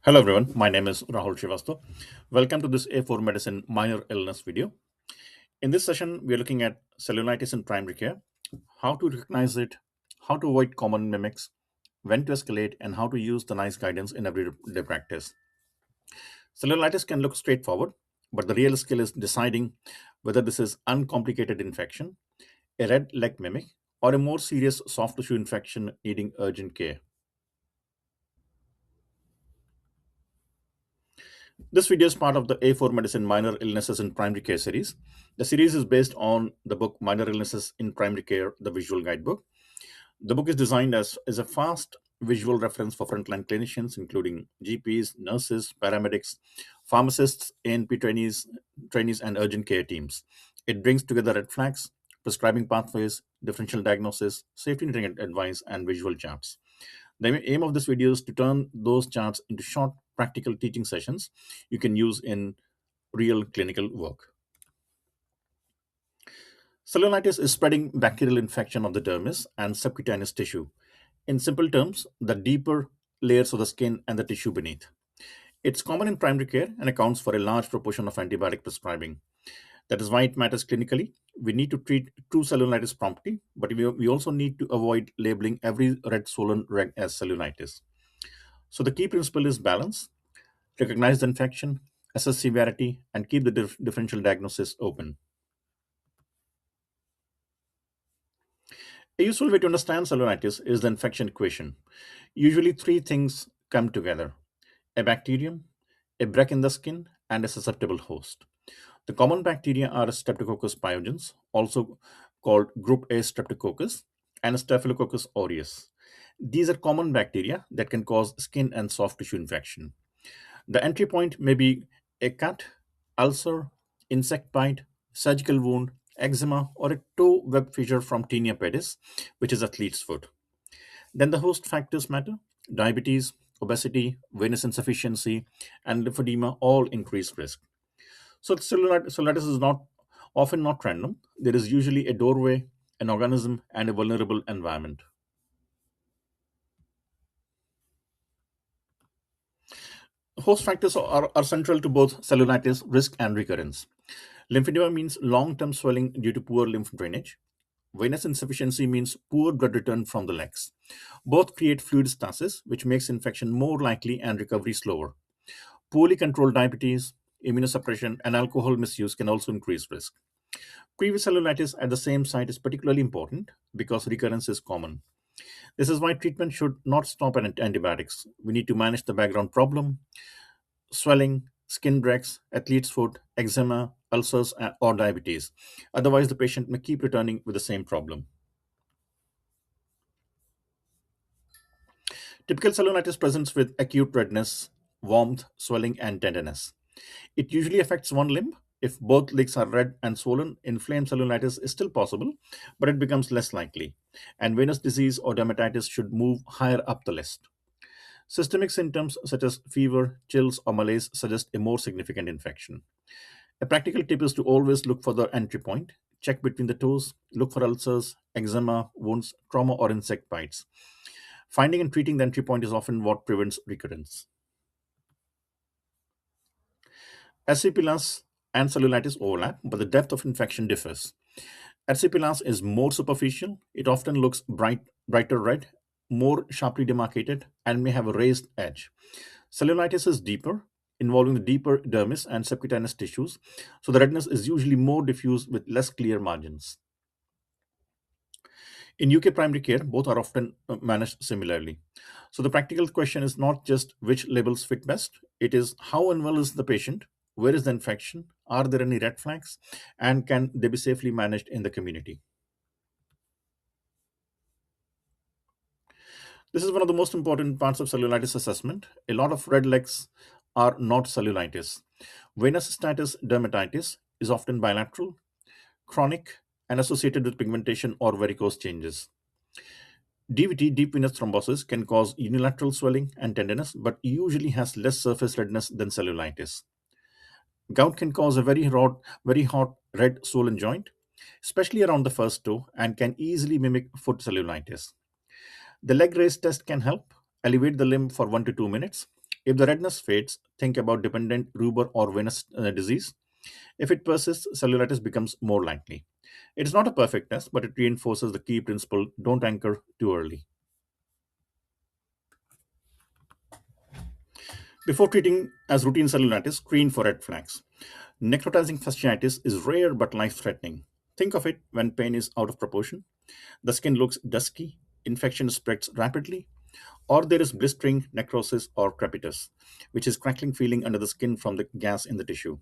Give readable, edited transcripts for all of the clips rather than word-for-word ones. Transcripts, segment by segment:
Hello everyone, my name is Rahul Srivastav. Welcome to this A4 Medicine Minor Illness video. In this session, we are looking at cellulitis in primary care, how to recognize it, how to avoid common mimics, when to escalate, and how to use the NICE guidance in everyday practice. Cellulitis can look straightforward, but the real skill is deciding whether this is uncomplicated infection, a red leg mimic, or a more serious soft tissue infection needing urgent care. This video is part of the A4 Medicine Minor Illnesses in Primary Care series. The series is based on the book Minor Illnesses in Primary Care, the visual guidebook. The book is designed as a fast visual reference for frontline clinicians, including GPs, nurses, paramedics, pharmacists, ANP trainees, and urgent care teams. It brings together red flags, prescribing pathways, differential diagnosis, safety net advice, and visual charts. The aim of this video is to turn those charts into short practical teaching sessions you can use in real clinical work. Cellulitis is spreading bacterial infection of the dermis and subcutaneous tissue. In simple terms, the deeper layers of the skin and the tissue beneath. It's common in primary care and accounts for a large proportion of antibiotic prescribing. That is why it matters clinically. We need to treat true cellulitis promptly, but we also need to avoid labeling every red swollen reg as cellulitis. So the key principle is balance, recognize the infection, assess severity, and keep the differential diagnosis open. A useful way to understand cellulitis is the infection equation. Usually, three things come together: a bacterium, a break in the skin, and a susceptible host. The common bacteria are Streptococcus pyogenes, also called Group A Streptococcus, and Staphylococcus aureus. These are common bacteria that can cause skin and soft tissue infection. The entry point may be a cut, ulcer, insect bite, surgical wound, eczema, or a toe web fissure from tinea pedis, which is athlete's foot. Then the host factors matter. Diabetes, obesity, venous insufficiency, and lymphedema all increase risk. So cellulitis is not often not random. There is usually a doorway, an organism, and a vulnerable environment. Host factors are central to both cellulitis risk and recurrence. Lymphedema means long-term swelling due to poor lymph drainage. Venous insufficiency means poor blood return from the legs. Both create fluid stasis, which makes infection more likely and recovery slower. Poorly controlled diabetes, immunosuppression, and alcohol misuse can also increase risk. Previous cellulitis at the same site is particularly important because recurrence is common. This is why treatment should not stop at antibiotics. We need to manage the background problem: swelling, skin breaks, athlete's foot, eczema, ulcers, or diabetes. Otherwise, the patient may keep returning with the same problem. Typical cellulitis presents with acute redness, warmth, swelling, and tenderness. It usually affects one limb. If both legs are red and swollen, inflamed cellulitis is still possible, but it becomes less likely. And venous disease or dermatitis should move higher up the list. Systemic symptoms such as fever, chills, or malaise suggest a more significant infection. A practical tip is to always look for the entry point. Check between the toes, look for ulcers, eczema, wounds, trauma, or insect bites. Finding and treating the entry point is often what prevents recurrence. Erysipelas and cellulitis overlap, but the depth of infection differs. Erysipelas is more superficial. It often looks brighter red, more sharply demarcated, and may have a raised edge. Cellulitis is deeper, involving the deeper dermis and subcutaneous tissues, so the redness is usually more diffuse with less clear margins. In UK primary care, both are often managed similarly. So the practical question is not just which labels fit best, it is how unwell is the patient, where is the infection, are there any red flags, and can they be safely managed in the community. This is one of the most important parts of cellulitis assessment. A lot of red legs are not cellulitis. Venous status dermatitis is often bilateral, chronic, and associated with pigmentation or varicose changes. DVT, deep venous thrombosis, can cause unilateral swelling and tenderness, but usually has less surface redness than cellulitis. Gout can cause a very hot red swollen joint, especially around the first toe, and can easily mimic foot cellulitis. The leg raise test can help elevate the limb for 1 to 2 minutes. If the redness fades, think about dependent rubor or venous disease. If it persists, cellulitis becomes more likely. It is not a perfect test, but it reinforces the key principle: don't anchor too early. Before treating as routine cellulitis, screen for red flags. Necrotizing fasciitis is rare but life threatening. Think of it when pain is out of proportion, the skin looks dusky, infection spreads rapidly, or there is blistering, necrosis, or crepitus, which is crackling feeling under the skin from the gas in the tissue.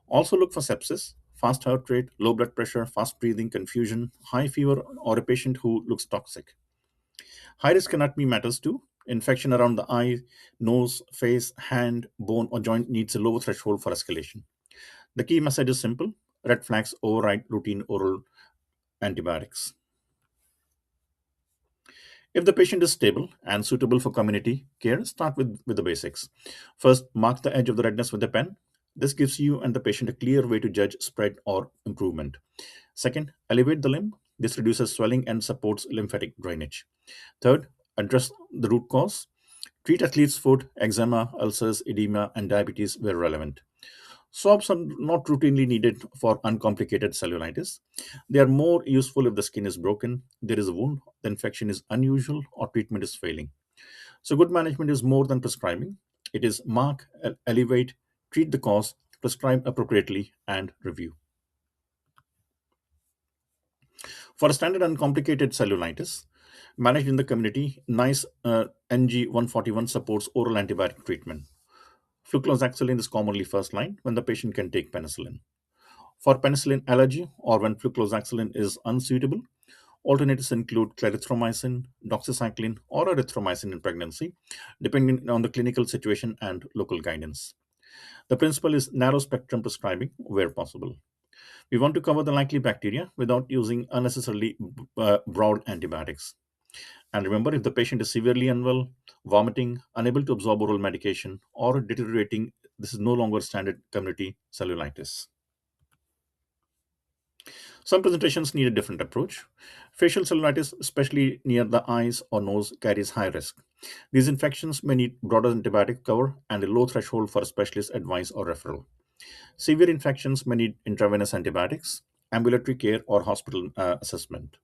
Also look for sepsis, fast heart rate, low blood pressure, fast breathing, confusion, high fever, or a patient who looks toxic. High risk anatomy matters too. Infection around the eye, nose, face, hand, bone, or joint needs a lower threshold for escalation. The key message is simple: red flags override routine oral antibiotics. If the patient is stable and suitable for community care, start with the basics. First, mark the edge of the redness with a pen. This gives you and the patient a clear way to judge spread or improvement. Second, elevate the limb. This reduces swelling and supports lymphatic drainage. Third, address the root cause. Treat athlete's foot, eczema, ulcers, edema, and diabetes where relevant. Swabs are not routinely needed for uncomplicated cellulitis. They are more useful if the skin is broken, there is a wound, the infection is unusual, or treatment is failing. So, good management is more than prescribing. It is mark, elevate, treat the cause, prescribe appropriately, and review. For a standard uncomplicated cellulitis, managed in the community, NICE NG141 supports oral antibiotic treatment. Flucloxacillin is commonly first line when the patient can take penicillin. For penicillin allergy or when flucloxacillin is unsuitable, alternatives include clarithromycin, doxycycline, or erythromycin in pregnancy, depending on the clinical situation and local guidance. The principle is narrow spectrum prescribing where possible. We want to cover the likely bacteria without using unnecessarily broad antibiotics. And remember, if the patient is severely unwell, vomiting, unable to absorb oral medication, or deteriorating, this is no longer standard community cellulitis. Some presentations need a different approach. Facial cellulitis, especially near the eyes or nose, carries high risk. These infections may need broader antibiotic cover and a low threshold for specialist advice or referral. Severe infections may need intravenous antibiotics, ambulatory care, or hospital assessment.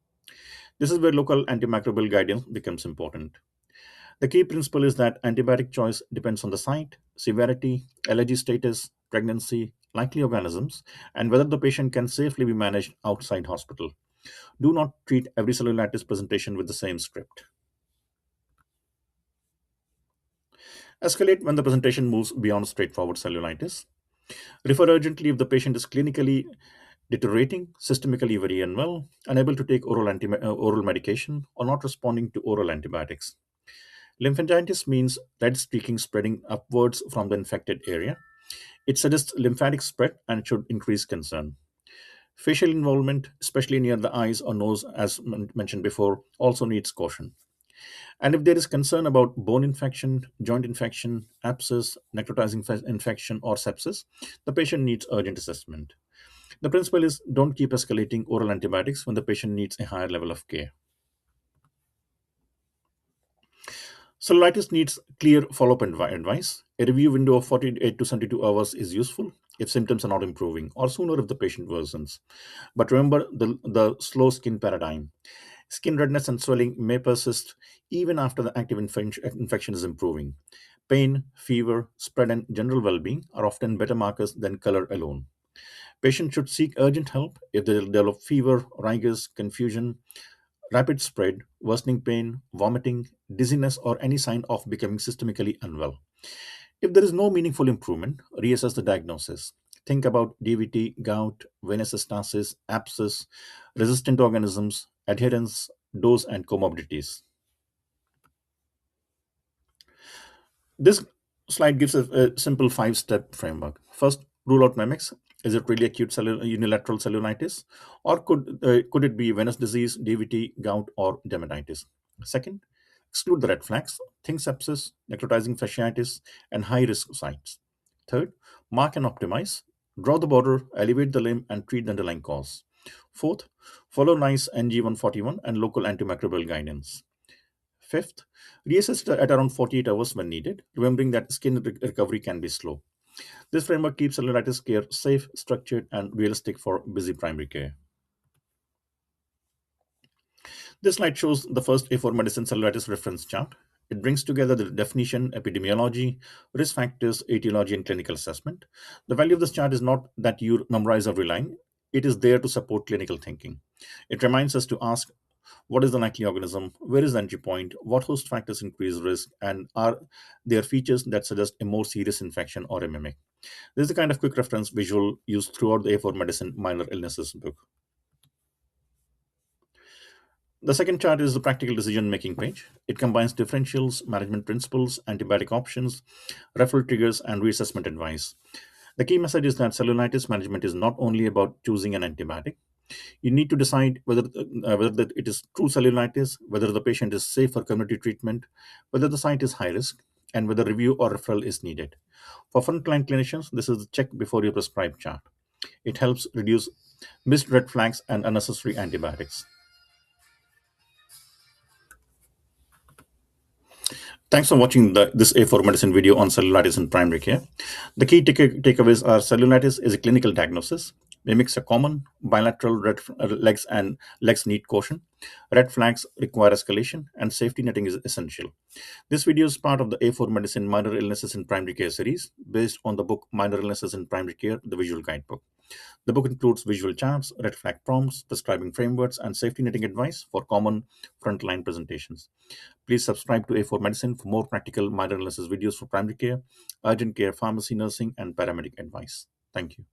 This is where local antimicrobial guidance becomes important. The key principle is that antibiotic choice depends on the site, severity, allergy status, pregnancy, likely organisms, and whether the patient can safely be managed outside hospital. Do not treat every cellulitis presentation with the same script. Escalate when the presentation moves beyond straightforward cellulitis. Refer urgently if the patient is clinically deteriorating, systemically very unwell, unable to take oral medication, or not responding to oral antibiotics. Lymphangitis means red streaking spreading upwards from the infected area. It suggests lymphatic spread and should increase concern. Facial involvement, especially near the eyes or nose, as mentioned before, also needs caution. And if there is concern about bone infection, joint infection, abscess, necrotizing infection, or sepsis, the patient needs urgent assessment. The principle is don't keep escalating oral antibiotics when the patient needs a higher level of care. Cellulitis needs clear follow-up advice. A review window of 48 to 72 hours is useful if symptoms are not improving, or sooner if the patient worsens. But remember the slow skin paradigm. Skin redness and swelling may persist even after the active infection is improving. Pain, fever, spread, and general well-being are often better markers than color alone. Patients should seek urgent help if they develop fever, rigors, confusion, rapid spread, worsening pain, vomiting, dizziness, or any sign of becoming systemically unwell. If there is no meaningful improvement, reassess the diagnosis. Think about DVT, gout, venous stasis, abscess, resistant organisms, adherence, dose, and comorbidities. This slide gives a simple five-step framework. First, rule out mimics. Is it really acute unilateral cellulitis, or could it be venous disease, DVT, gout, or dermatitis? Second, exclude the red flags. Think sepsis, necrotizing fasciitis, and high-risk sites. Third, mark and optimize. Draw the border, elevate the limb, and treat the underlying cause. Fourth, follow NICE NG141 and local antimicrobial guidance. Fifth, reassess at around 48 hours when needed, remembering that skin recovery can be slow. This framework keeps cellulitis care safe, structured, and realistic for busy primary care. This slide shows the first A4 Medicine cellulitis reference chart. It brings together the definition, epidemiology, risk factors, etiology, and clinical assessment. The value of this chart is not that you memorize every line, it is there to support clinical thinking. It reminds us to ask, what is the likely organism? Where is the entry point? What host factors increase risk? And are there features that suggest a more serious infection or a mimic? This is the kind of quick reference visual used throughout the A4 Medicine Minor Illnesses book. The second chart is the practical decision making page. It combines differentials, management principles, antibiotic options, referral triggers, and reassessment advice. The key message is that cellulitis management is not only about choosing an antibiotic. You need to decide whether it is true cellulitis, whether the patient is safe for community treatment, whether the site is high risk, and whether review or referral is needed. For frontline clinicians, this is the check before you prescribe chart. It helps reduce missed red flags and unnecessary antibiotics. Thanks for watching this A4 Medicine video on cellulitis in primary care. The key takeaways are cellulitis is a clinical diagnosis. Mimics are common. Bilateral legs and legs need caution. Red flags require escalation, and safety netting is essential. This video is part of the A4 Medicine Minor Illnesses in Primary Care series based on the book Minor Illnesses in Primary Care, the visual guidebook. The book includes visual charts, red flag prompts, prescribing frameworks, and safety netting advice for common frontline presentations. Please subscribe to A4 Medicine for more practical minor illnesses videos for primary care, urgent care, pharmacy, nursing, and paramedic advice. Thank you.